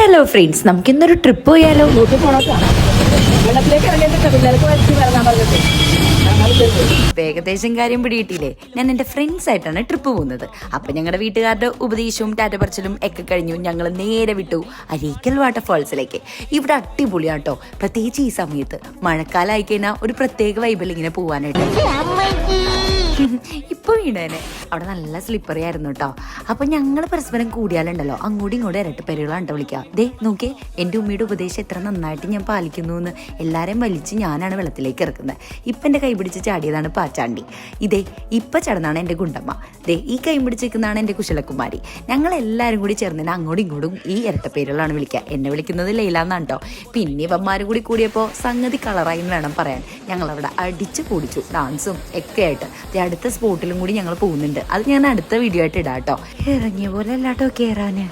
Hello friends, നമുക്ക് ഇന്നൊരു trip പോയാലോ? ഏകദേശം കാര്യം പിടിയിട്ടില്ലേ? ഞാൻ എൻ്റെ ഫ്രണ്ട്സ് ആയിട്ടാണ് ട്രിപ്പ് പോകുന്നത്. അപ്പം ഞങ്ങളുടെ വീട്ടുകാരുടെ ഉപദേശവും ടാറ്റ പറച്ചിലും ഒക്കെ കഴിഞ്ഞു. ഞങ്ങൾ നേരെ വിട്ടു അരീക്കൽ വാട്ടർഫാൾസിലേക്ക്. ഇവിടെ അടിപൊളിയാട്ടോ, പ്രത്യേകിച്ച് ഈ സമയത്ത് മഴക്കാലം ആയിക്കഴിഞ്ഞാൽ ഒരു പ്രത്യേക വൈബിൽ ഇങ്ങനെ പോവാനായിട്ട്. ഇപ്പൊ വീണേനെ അവിടെ നല്ല സ്ലിപ്പറി ആയിരുന്നു കേട്ടോ. അപ്പൊ ഞങ്ങൾ പരസ്പരം കൂടിയാലുണ്ടല്ലോ അങ്ങോട്ടും ഇങ്ങോട്ടും ഇരട്ടപ്പേരുകളാണ് വിളിക്കുക. ദേ നോക്കിയേ, എൻ്റെ ഉമ്മയുടെ ഉപദേശം എത്ര നന്നായിട്ട് ഞാൻ പാലിക്കുന്നു എന്ന്. എല്ലാരെയും വലിച്ച് ഞാനാണ് വെള്ളത്തിലേക്ക് ഇറക്കുന്നത്. ഇപ്പം എൻ്റെ കൈ പിടിച്ച് ചാടിയതാണ് പാച്ചാണ്ടി. ഇതേ ഇപ്പൊ ചടന്നാണ് എൻ്റെ ഗുണ്ടമ്മ. ദേ ഈ കൈ പിടിച്ചിരിക്കുന്നതാണ് എൻ്റെ കുശലകുമാരി. ഞങ്ങൾ എല്ലാവരും കൂടി ചേർന്നതിന് അങ്ങോട്ടും ഇങ്ങോട്ടും ഈ ഇരട്ടപ്പേരുകളാണ് വിളിക്കുക. എന്നെ വിളിക്കുന്നത് ലൈല എന്നാണ് കേട്ടോ. പിന്നെ ഇവന്മാരും കൂടി കൂടിയപ്പോൾ സംഗതി കളറായി എന്ന് വേണം പറയാൻ. ഞങ്ങളവിടെ അടിച്ച് കൂടിച്ചു, ഡാൻസും ഒക്കെ ആയിട്ട്. അടുത്ത സ്പോട്ടിലും കൂടി ഞങ്ങൾ പോകുന്നുണ്ട്. അത് ഞാൻ അടുത്ത വീഡിയോ ആയിട്ട് ഇടാം കേട്ടോ. ഇറങ്ങിയ പോലെ അല്ലാട്ടോ കേറാന്.